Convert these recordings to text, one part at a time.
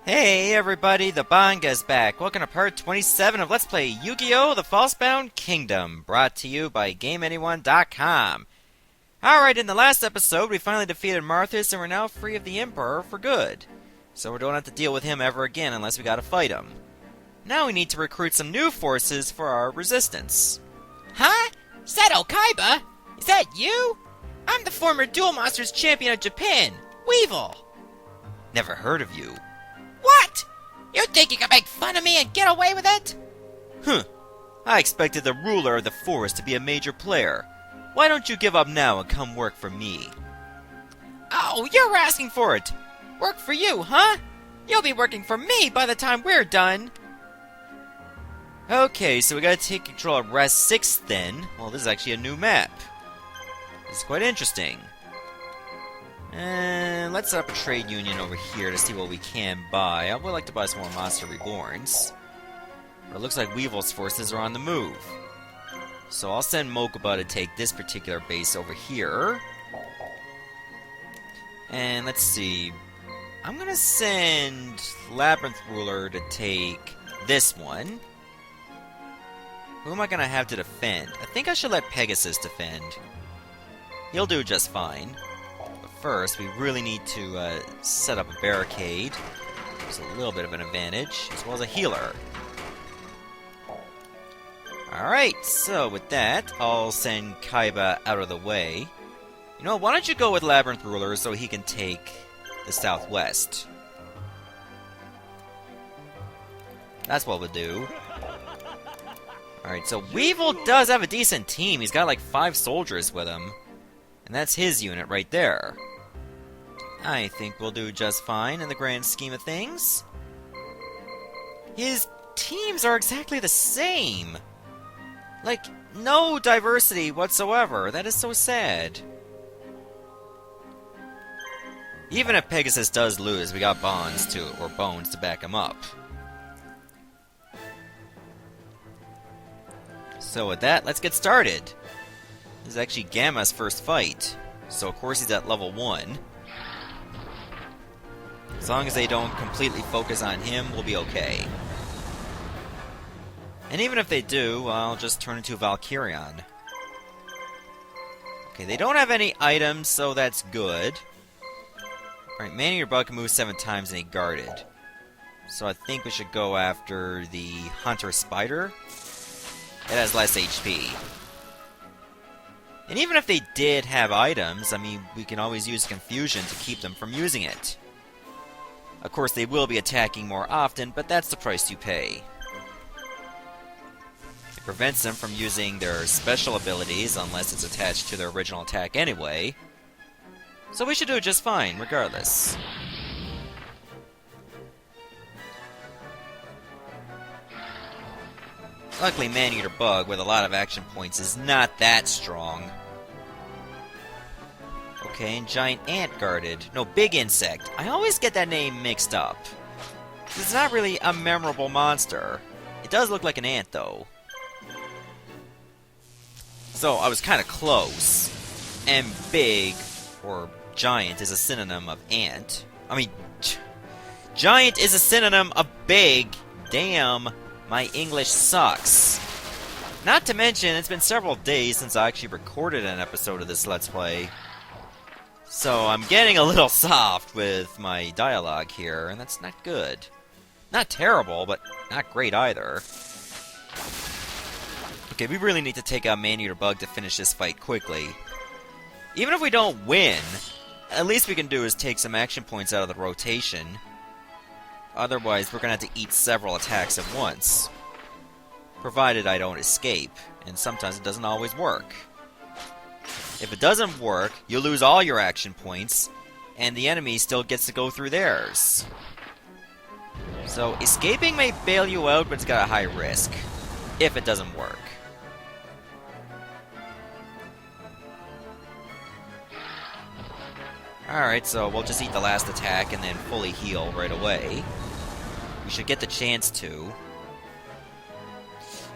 Hey everybody, the Banga's back. Welcome to part 27 of Let's Play Yu-Gi-Oh! The Falsebound Kingdom, brought to you by GameAnyone.com. Alright, in the last episode, we finally defeated Marthas and we're now free of the Emperor for good. So we don't have to deal with him ever again unless we gotta fight him. Now we need to recruit some new forces for our resistance. Huh? Is that Kaiba? Is that you? I'm the former Duel Monsters champion of Japan, Weevil. Never heard of you. What? You think you can make fun of me and get away with it? I expected the ruler of the forest to be a major player. Why don't you give up now and come work for me? Oh, you're asking for it. Work for you, huh? You'll be working for me by the time we're done. Okay, so we gotta take control of Rest 6 then. Well, this is actually a new map. This is quite interesting. And let's set up a trade union over here to see what we can buy. I would like to buy some more Monster Reborns. But it looks like Weevil's forces are on the move. So I'll send Mokuba to take this particular base over here. And let's see. I'm gonna send Labyrinth Ruler to take this one. Who am I gonna have to defend? I think I should let Pegasus defend. He'll do just fine. First, we really need to set up a barricade. There's a little bit of an advantage, as well as a healer. Alright, so with that, I'll send Kaiba out of the way. You know, why don't you go with Labyrinth Ruler so he can take the southwest? That's what we'll do. Alright, so Weevil does have a decent team. He's got like 5 soldiers with him. And that's his unit right there. I think we'll do just fine in the grand scheme of things. His teams are exactly the same. Like, no diversity whatsoever. That is so sad. Even if Pegasus does lose, we got bones to back him up. So with that, let's get started. This is actually Gamma's first fight. So of course he's at level 1. As long as they don't completely focus on him, we'll be okay. And even if they do, I'll just turn into a Valkyrion. Okay, they don't have any items, so that's good. Alright, Man Eater Bug can move 7 times and he guarded. So I think we should go after the Hunter Spider. It has less HP. And even if they did have items, I mean, we can always use Confusion to keep them from using it. Of course, they will be attacking more often, but that's the price you pay. It prevents them from using their special abilities unless it's attached to their original attack anyway. So we should do just fine, regardless. Luckily, Man Eater Bug, with a lot of action points, is not that strong. Okay, and Giant Ant guarded. No, Big Insect. I always get that name mixed up. It's not really a memorable monster. It does look like an ant, though. So, I was kind of close. And big, or giant, is a synonym of ant. I mean, giant is a synonym of big. Damn, my English sucks. Not to mention, it's been several days since I actually recorded an episode of this Let's Play. So I'm getting a little soft with my dialogue here, and that's not good. Not terrible, but not great either. Okay, we really need to take out Man Eater Bug to finish this fight quickly. Even if we don't win, at least we can do is take some action points out of the rotation. Otherwise, we're going to have to eat several attacks at once. Provided I don't escape, and sometimes it doesn't always work. If it doesn't work, you lose all your action points, and the enemy still gets to go through theirs. So, escaping may bail you out, but it's got a high risk. If it doesn't work. Alright, so we'll just eat the last attack and then fully heal right away. We should get the chance to.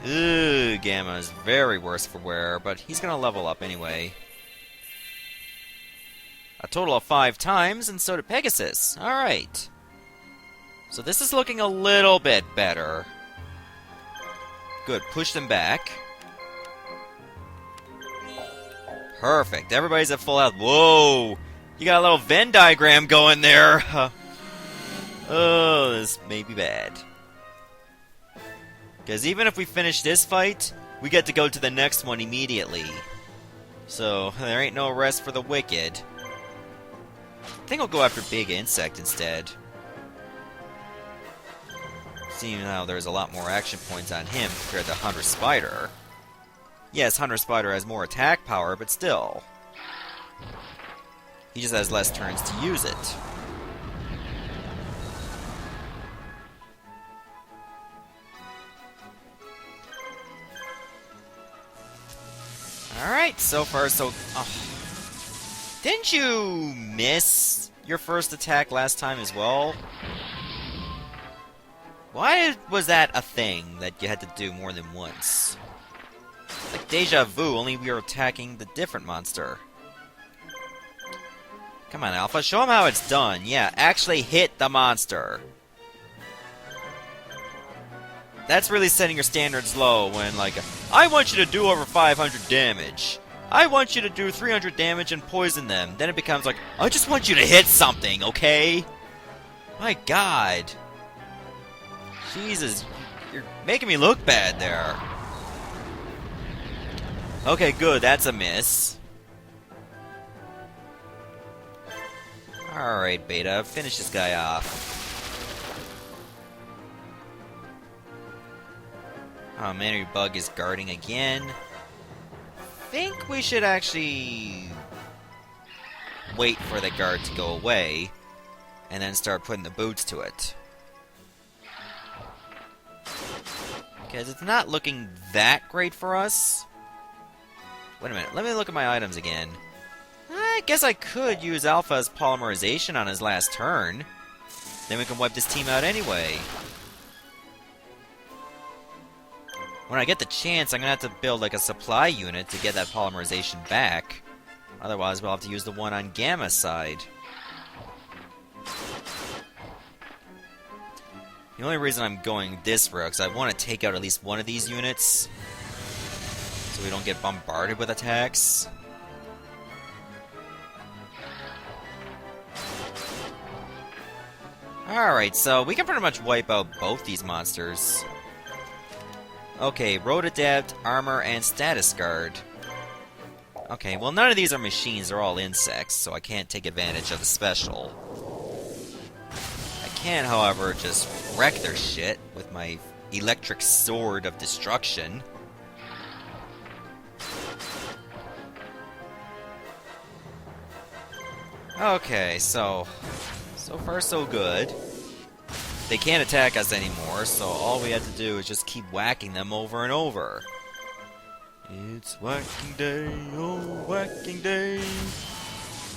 Ooh, Gamma is very worse for wear, but he's gonna level up anyway. A total of 5 times, and so did Pegasus. Alright. So this is looking a little bit better. Good, push them back. Perfect, everybody's at full health. Whoa! You got a little Venn diagram going there. Oh, this may be bad. Because even if we finish this fight, we get to go to the next one immediately. So, there ain't no rest for the wicked. I think I'll go after Big Insect instead. Seeing how there's a lot more action points on him compared to Hunter Spider. Yes, Hunter Spider has more attack power, but still. He just has less turns to use it. Alright, so far so... Oh. Didn't you miss your first attack last time as well? Why was that a thing that you had to do more than once? Like deja vu, only we were attacking the different monster. Come on, Alpha, show him how it's done. Yeah, actually hit the monster. That's really setting your standards low when, like, I want you to do over 500 damage. I want you to do 300 damage and poison them. Then it becomes like, I just want you to hit something, okay? My god. Jesus, you're making me look bad there. Okay, good, that's a miss. Alright, Beta, finish this guy off. Oh, Manu Bug is guarding again. Think we should actually wait for the guard to go away and then start putting the boots to it. Because it's not looking that great for us. Wait a minute, let me look at my items again. I guess I could use Alpha's polymerization on his last turn. Then we can wipe this team out anyway. When I get the chance, I'm gonna have to build like a supply unit to get that polymerization back. Otherwise, we'll have to use the one on Gamma's side. The only reason I'm going this route is I want to take out at least one of these units so we don't get bombarded with attacks. Alright, so we can pretty much wipe out both these monsters. Okay, Rotodapt, Armor, and Status Guard. Okay, well none of these are machines, they're all insects, so I can't take advantage of the special. I can, however, just wreck their shit with my electric sword of destruction. Okay, so far so good. They can't attack us anymore, so all we have to do is just keep whacking them over and over. It's whacking day, oh whacking day.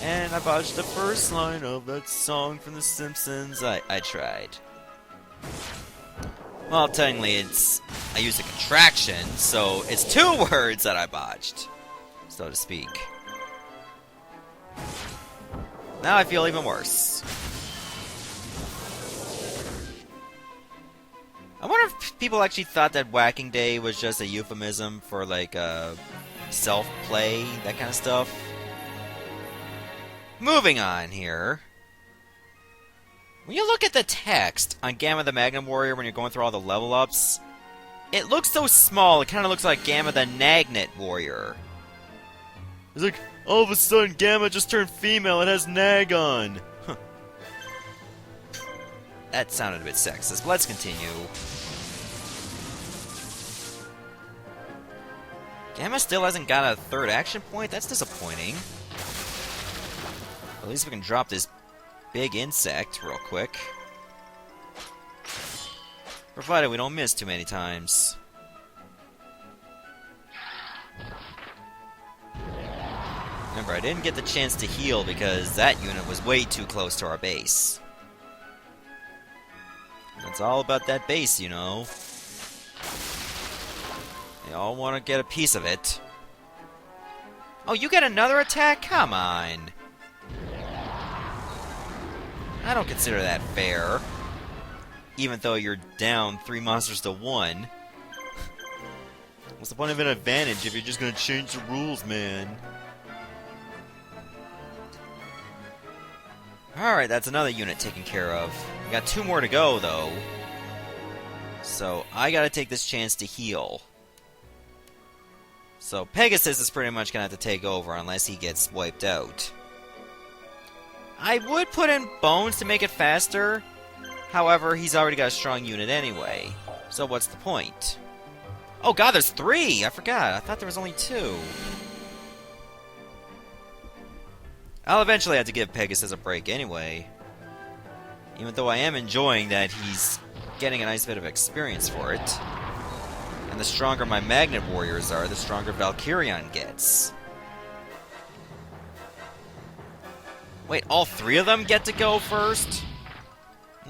And I botched the first line of that song from The Simpsons. I tried. Well, technically I used a contraction, so it's 2 words that I botched, so to speak. Now I feel even worse. I wonder if people actually thought that Whacking Day was just a euphemism for, like, self-play, that kind of stuff. Moving on here. When you look at the text on Gamma the Magnum Warrior when you're going through all the level ups, it looks so small, it kind of looks like Gamma the Nagnet Warrior. It's like, all of a sudden Gamma just turned female, it has nag on. Huh. That sounded a bit sexist, but let's continue. Gamma still hasn't got a 3rd action point? That's disappointing. At least we can drop this big insect real quick. Provided we don't miss too many times. Remember, I didn't get the chance to heal because that unit was way too close to our base. It's all about that base, you know. They all want to get a piece of it. Oh, you get another attack? Come on. I don't consider that fair. even though you're down 3 monsters to 1. What's the point of an advantage if you're just gonna change the rules, man? Alright, that's another unit taken care of. We got 2 more to go, though. So, I gotta take this chance to heal. So, Pegasus is pretty much gonna have to take over unless he gets wiped out. I would put in Bones to make it faster. However, he's already got a strong unit anyway. So, what's the point? Oh god, there's 3! I forgot. I thought there was only 2. I'll eventually have to give Pegasus a break anyway. Even though I am enjoying that he's getting a nice bit of experience for it. And the stronger my Magnet Warriors are, the stronger Valkyrion gets. Wait, all 3 of them get to go first?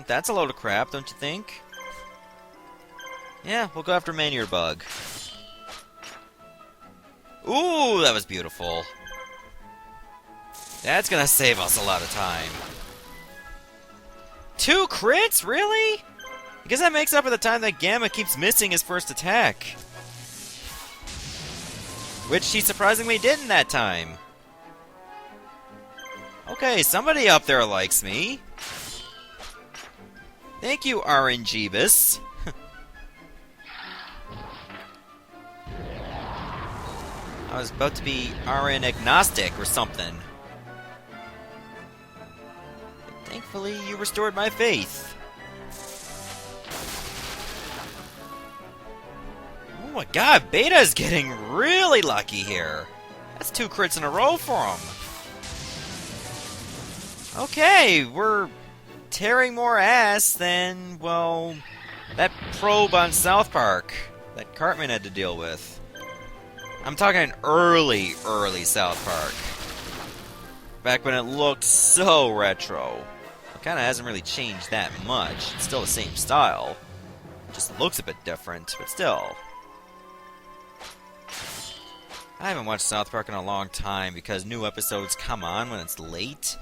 That's a load of crap, don't you think? Yeah, we'll go after Manure Bug. Ooh, that was beautiful. That's gonna save us a lot of time. 2 crits? Really? Because that makes up for the time that Gamma keeps missing his first attack. Which he surprisingly didn't that time. Okay, somebody up there likes me. Thank you, RNGeebus. I was about to be RN agnostic or something. But thankfully, you restored my faith. Oh my god, Beta's getting really lucky here. That's 2 crits in a row for him. Okay, we're tearing more ass than, well, that probe on South Park that Cartman had to deal with. I'm talking early South Park. Back when it looked so retro. It kinda hasn't really changed that much. It's still the same style. It just looks a bit different, but still. I haven't watched South Park in a long time because new episodes come on when it's late.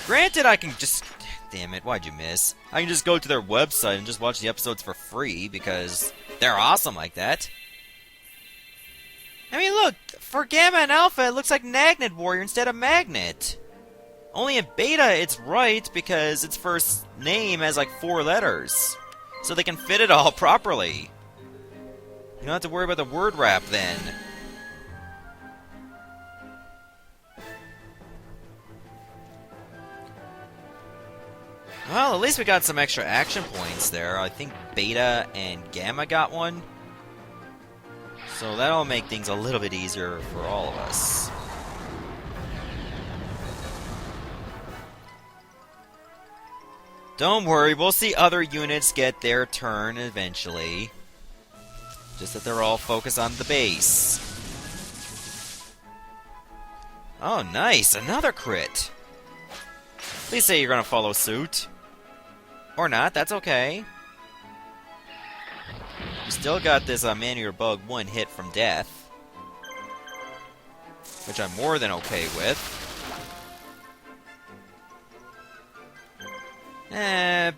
Granted, I can just... Damn it, why'd you miss? I can just go to their website and just watch the episodes for free because they're awesome like that. I mean, look, for Gamma and Alpha, it looks like Magnet Warrior instead of Magnet. Only in Beta, it's right because its first name has like 4 letters. So they can fit it all properly. You don't have to worry about the word wrap then. Well, at least we got some extra action points there. I think Beta and Gamma got one. So that'll make things a little bit easier for all of us. Don't worry, we'll see other units get their turn eventually. Just that they're all focused on the base. Oh, nice! Another crit! Please say you're gonna follow suit. Or not, that's okay. You still got this Manure Bug 1 hit from death. Which I'm more than okay with.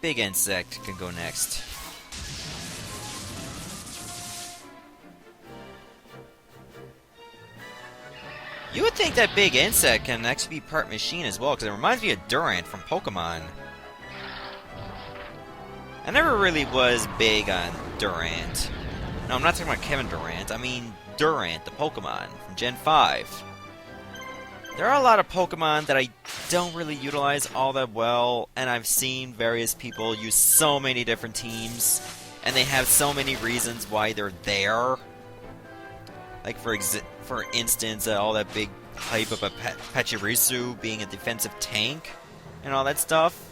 Big Insect can go next. You would think that Big Insect can actually be part machine as well, because it reminds me of Durant from Pokemon. I never really was big on Durant. No, I'm not talking about Kevin Durant. I mean Durant, the Pokemon from Gen 5. There are a lot of Pokemon that I don't really utilize all that well, and I've seen various people use so many different teams, and they have so many reasons why they're there. Like, for instance, all that big hype about Pachirisu being a defensive tank and all that stuff.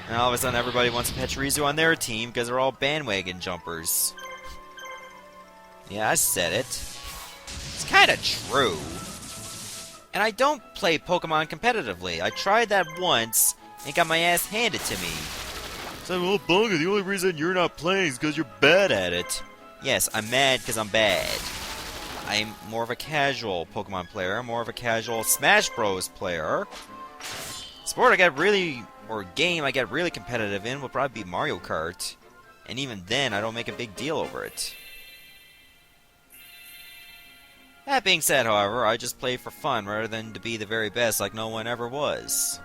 And all of a sudden everybody wants Pachirisu on their team because they're all bandwagon jumpers. Yeah, I said it. It's kinda true. And I don't play Pokemon competitively. I tried that once and got my ass handed to me. So, well, Bunga, the only reason you're not playing is because you're bad at it. Yes, I'm mad because I'm bad. I'm more of a casual Pokemon player, more of a casual Smash Bros. Player. Sport, I got really or game I get really competitive in will probably be Mario Kart. And even then, I don't make a big deal over it. That being said, however, I just play for fun rather than to be the very best like no one ever was.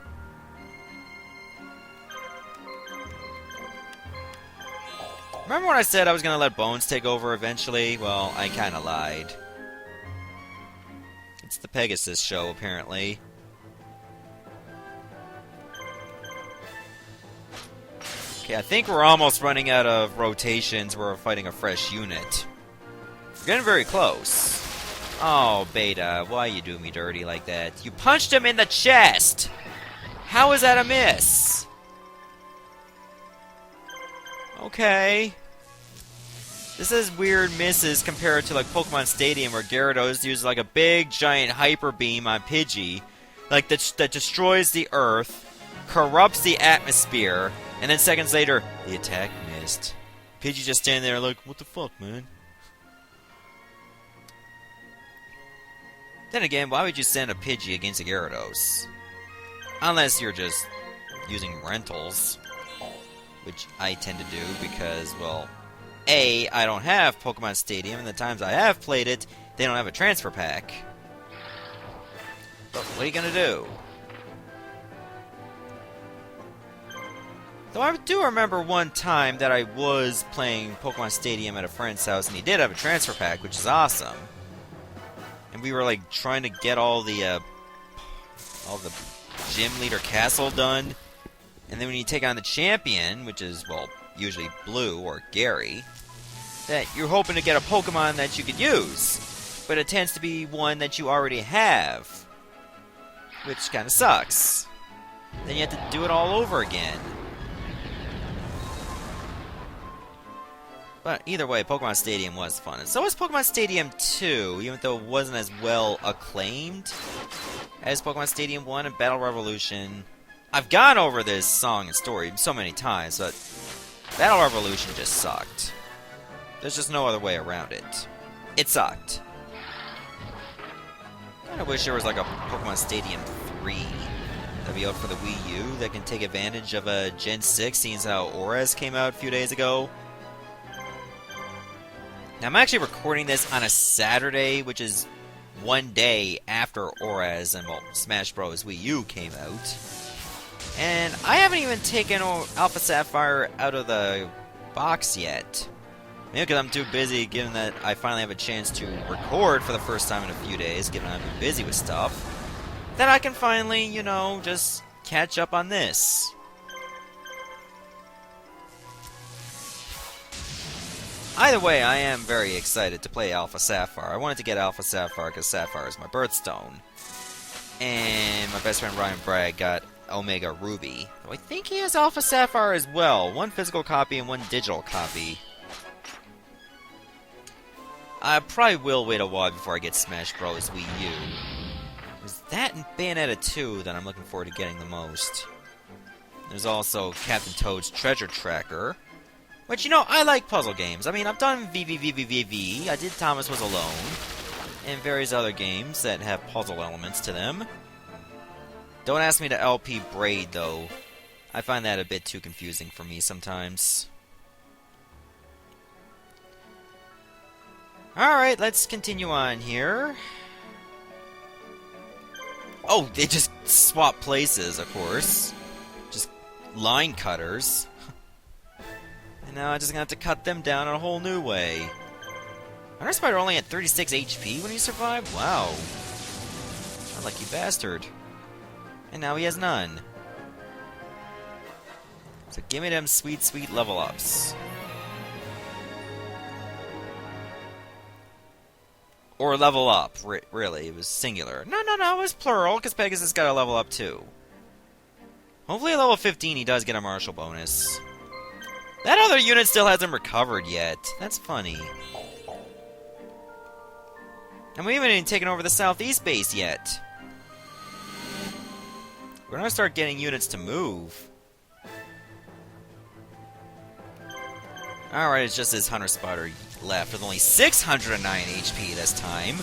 Remember when I said I was going to let Bones take over eventually? Well, I kind of lied. It's the Pegasus show, apparently. Okay, I think we're almost running out of rotations where we're fighting a fresh unit. We're getting very close. Oh, Beta, why you do me dirty like that? You punched him in the chest! How is that a miss? Okay. This is weird misses compared to like Pokemon Stadium where Gyarados uses like a big giant hyper beam on Pidgey, like that destroys the earth, corrupts the atmosphere, and then seconds later, the attack missed. Pidgey just standing there like, what the fuck, man? Then again, why would you send a Pidgey against a Gyarados? Unless you're just using rentals, which I tend to do because, well, A, I don't have Pokemon Stadium, and the times I have played it, they don't have a transfer pack. But what are you gonna do? Though I do remember one time that I was playing Pokemon Stadium at a friend's house, and he did have a transfer pack, which is awesome. And we were like trying to get all the gym leader castle done. And then when you take on the champion, which is, well, usually Blue or Gary, that you're hoping to get a Pokemon that you could use. But it tends to be one that you already have. Which kind of sucks. Then you have to do it all over again. But either way, Pokemon Stadium was fun. And so was Pokemon Stadium 2, even though it wasn't as well acclaimed as Pokemon Stadium 1 and Battle Revolution. I've gone over this song and story so many times, but Battle Revolution just sucked. There's just no other way around it. It sucked. Kinda wish there was like a Pokemon Stadium 3 that'd be out for the Wii U that can take advantage of a Gen 6, seeing as how Auras came out a few days ago. Now, I'm actually recording this on a Saturday, which is one day after Auras and, well, Smash Bros. Wii U came out. And I haven't even taken Alpha Sapphire out of the box yet. Maybe because I'm too busy, given that I finally have a chance to record for the first time in a few days, given I've been busy with stuff, that I can finally, you know, just catch up on this. Either way, I am very excited to play Alpha Sapphire. I wanted to get Alpha Sapphire because Sapphire is my birthstone. And my best friend Ryan Bragg got Omega Ruby. Though I think he has Alpha Sapphire as well. One physical copy and one digital copy. I probably will wait a while before I get Smash Bros. Wii U. There's that and Bayonetta 2 that I'm looking forward to getting the most. There's also Captain Toad's Treasure Tracker. Which, you know, I like puzzle games. I mean, I've done VVVVVV, I did Thomas Was Alone, and various other games that have puzzle elements to them. Don't ask me to LP Braid, though. I find that a bit too confusing for me sometimes. Alright, let's continue on here. Oh, they just swap places, of course. Just line cutters. And now I'm just gonna have to cut them down in a whole new way. Iron Spider only had 36 HP when he survived? Wow. Unlucky bastard. And now he has none. So give me them sweet, sweet level ups. Or level up, really. It was singular. No, it was plural, because Pegasus got a level up too. Hopefully at level 15 he does get a martial bonus. That other unit still hasn't recovered yet. That's funny. And we haven't even taken over the southeast base yet. We're gonna start getting units to move. Alright, it's just this Hunter Spider left with only 609 HP this time.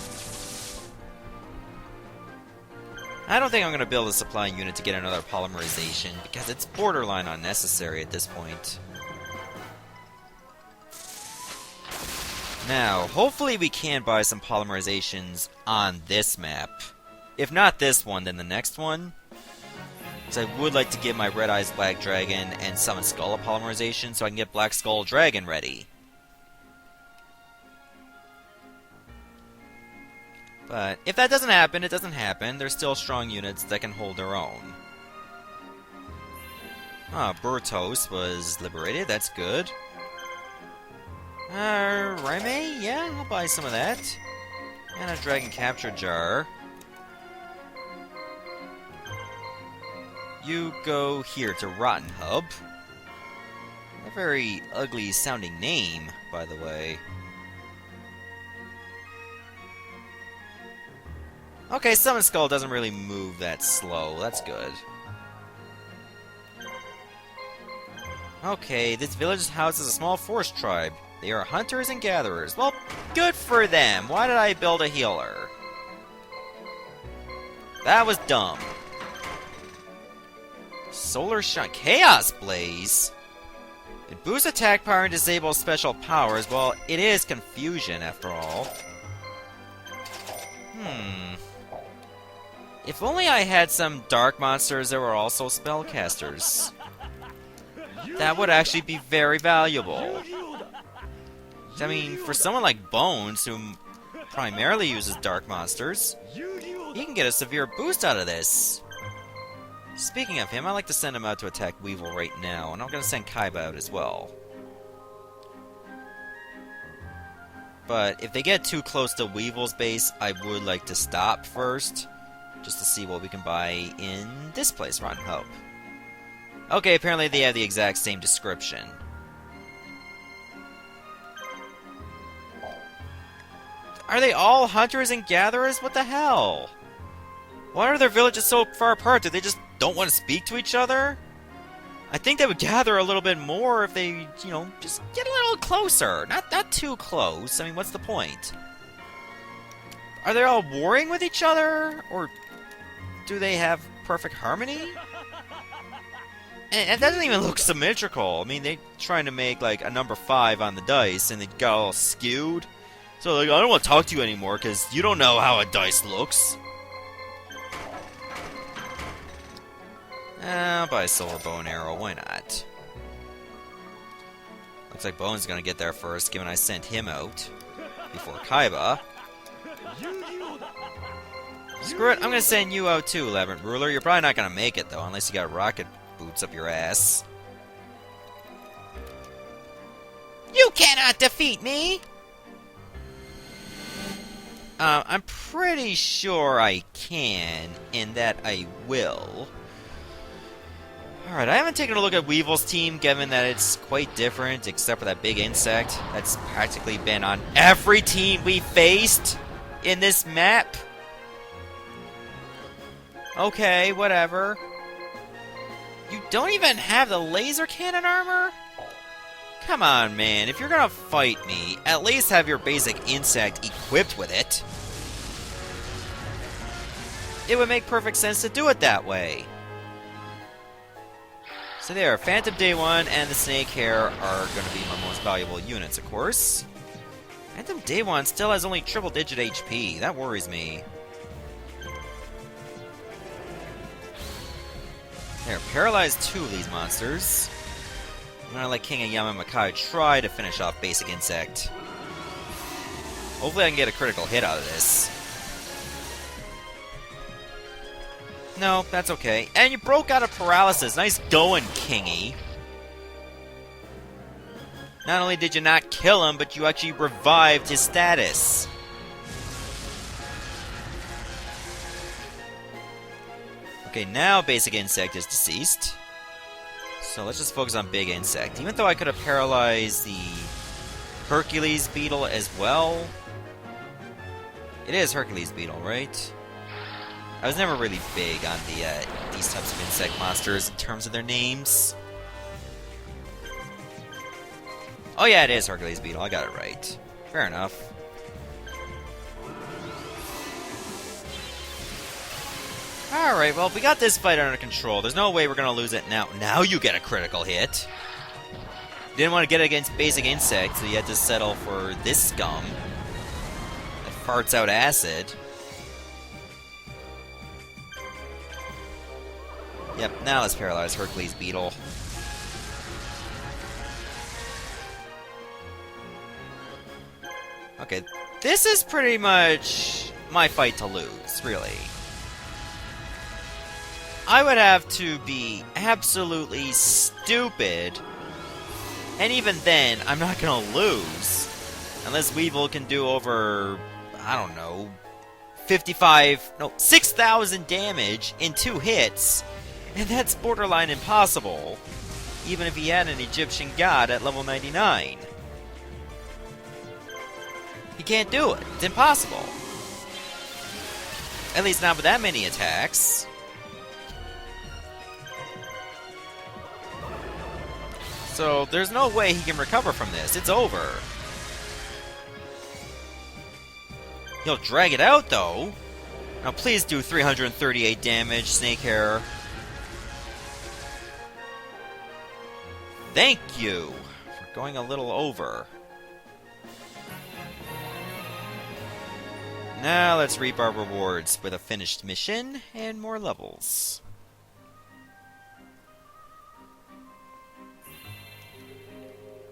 I don't think I'm going to build a supply unit to get another polymerization, because it's borderline unnecessary at this point. Now, hopefully we can buy some polymerizations on this map. If not this one, then the next one. Because I would like to get my Red Eyes Black Dragon and Summon Skull a polymerization so I can get Black Skull Dragon ready. But if that doesn't happen, it doesn't happen. There's still strong units that can hold their own. Ah, Burtos was liberated. That's good. Raime? Yeah, I'll buy some of that. And a Dragon Capture Jar. You go here to Rotten Hub. A very ugly sounding name, by the way. Okay, Summon Skull doesn't really move that slow. That's good. Okay, this village houses a small forest tribe. They are hunters and gatherers. Well, good for them. Why did I build a healer? That was dumb. Solar Shine. Chaos Blaze? It boosts attack power and disables special powers. Well, it is confusion, after all. If only I had some dark monsters that were also spellcasters. That would actually be very valuable. I mean, for someone like Bones, who primarily uses dark monsters, he can get a severe boost out of this. Speaking of him, I'd like to send him out to attack Weevil right now, and I'm going to send Kaiba out as well. But if they get too close to Weevil's base, I would like to stop first, just to see what we can buy in this place, Rotten Hope. Okay, apparently they have the exact same description. Are they all hunters and gatherers? What the hell? Why are their villages so far apart? Do they just don't want to speak to each other? I think they would gather a little bit more if they, you know, just get a little closer. Not too close. I mean, what's the point? Are they all warring with each other? Or do they have perfect harmony? And it doesn't even look symmetrical. I mean, they're trying to make, like, a number 5 on the dice, and they got all skewed. So, like, I don't want to talk to you anymore, because you don't know how a dice looks. I'll buy a silver bow and arrow, why not? Looks like Bone's gonna get there first, given I sent him out before Kaiba. Screw it, I'm gonna send you out too, Labyrinth Ruler. You're probably not gonna make it, though, unless you got rocket boots up your ass. You cannot defeat me! I'm pretty sure I can, and that I will. Alright, I haven't taken a look at Weevil's team, given that it's quite different, except for that big insect that's practically been on every team we faced in this map. Okay, whatever. You don't even have the laser cannon armor? Come on, man. If you're gonna fight me, at least have your basic insect equipped with it. It would make perfect sense to do it that way. So there, Phantom Day 1 and the Snake Hair are going to be my most valuable units, of course. Phantom Day 1 still has only triple-digit HP. That worries me. There, paralyze 2 of these monsters. I'm going to let King of Yamamakai try to finish off Basic Insect. Hopefully I can get a critical hit out of this. No, that's okay. And you broke out of paralysis. Nice going, Kingy. Not only did you not kill him, but you actually revived his status. Okay, now Basic Insect is deceased. So let's just focus on Big Insect. Even though I could have paralyzed the Hercules Beetle as well. It is Hercules Beetle, right? I was never really big on these types of insect monsters in terms of their names. Oh yeah, it is Hercules Beetle. I got it right. Fair enough. Alright, well, we got this fight under control. There's no way we're gonna lose it now. Now you get a critical hit. Didn't want to get it against basic insects, so you had to settle for this scum that farts out acid. Yep, now let's paralyze Hercules Beetle. Okay, this is pretty much my fight to lose, really. I would have to be absolutely stupid, and even then, I'm not gonna lose. Unless Weevil can do over, I don't know, 6,000 damage in 2 hits, and that's borderline impossible, even if he had an Egyptian god at level 99. He can't do it. It's impossible. At least not with that many attacks. So there's no way he can recover from this. It's over. He'll drag it out, though. Now please do 338 damage, Snakehair. Thank you for going a little over. Now let's reap our rewards with a finished mission and more levels.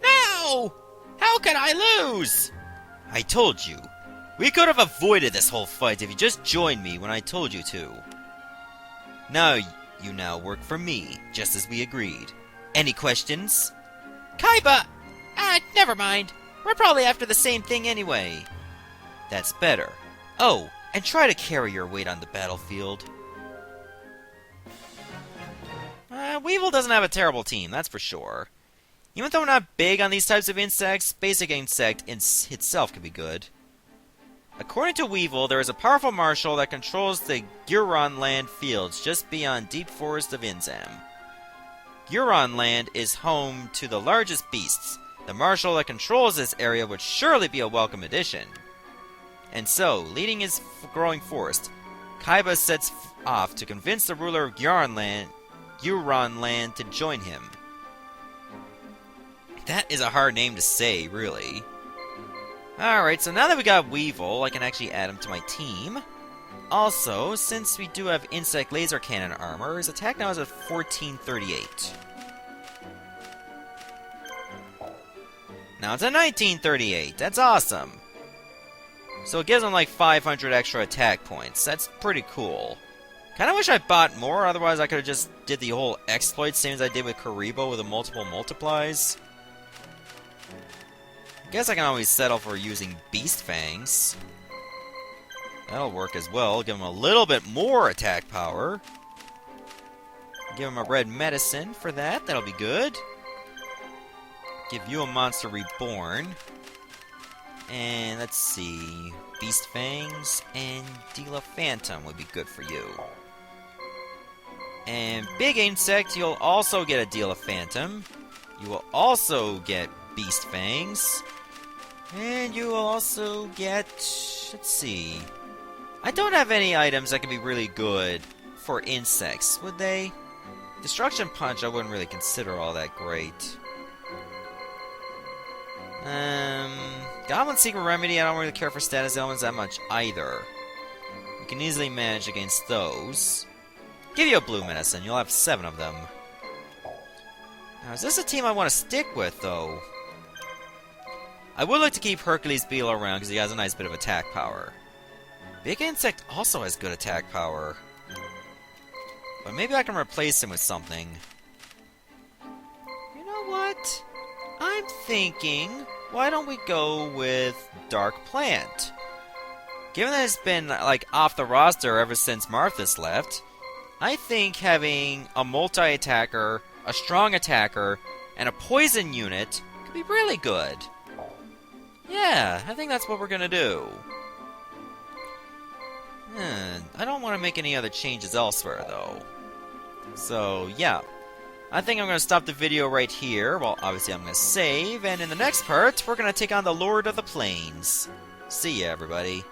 No! How could I lose? I told you. We could have avoided this whole fight if you just joined me when I told you to. Now, you now work for me, just as we agreed. Any questions? Kaiba! Never mind. We're probably after the same thing anyway. That's better. Oh, and try to carry your weight on the battlefield. Weevil doesn't have a terrible team, that's for sure. Even though we're not big on these types of insects, basic insect itself can be good. According to Weevil, there is a powerful marshal that controls the Guron Land fields just beyond Deep Forest of Inzam. Guron Land is home to the largest beasts. The marshal that controls this area would surely be a welcome addition. And so, leading his growing forest, Kaiba sets off to convince the ruler of Guron Land to join him. That is a hard name to say, really. Alright, so now that we got Weevil, I can actually add him to my team. Also, since we do have Insect Laser Cannon armor, his attack now is at 1438. Now it's at 1938. That's awesome. So it gives him like 500 extra attack points. That's pretty cool. Kinda wish I bought more, otherwise I could've just did the whole exploit, same as I did with Karibo with the multiple multiplies. I guess I can always settle for using Beast Fangs. That'll work as well. Give him a little bit more attack power. Give him a red medicine for that. That'll be good. Give you a Monster Reborn. And let's see. Beast Fangs and Deal a Phantom would be good for you. And Big Insect, you'll also get a Deal a Phantom. You will also get Beast Fangs. And you will also get... let's see... I don't have any items that can be really good for insects, would they? Destruction Punch I wouldn't really consider all that great. Goblin Secret Remedy, I don't really care for status elements that much either. You can easily manage against those. Give you a blue medicine, you'll have 7 of them. Now, is this a team I want to stick with, though? I would like to keep Hercules Beetle around because he has a nice bit of attack power. Big Insect also has good attack power. But maybe I can replace him with something. You know what? I'm thinking, why don't we go with Dark Plant? Given that it's been, like, off the roster ever since Marthas left, I think having a multi-attacker, a strong attacker, and a poison unit could be really good. Yeah, I think that's what we're gonna do. I don't want to make any other changes elsewhere, though. So, yeah. I think I'm going to stop the video right here. Well, obviously I'm going to save, and in the next part, we're going to take on the Lord of the Plains. See ya, everybody.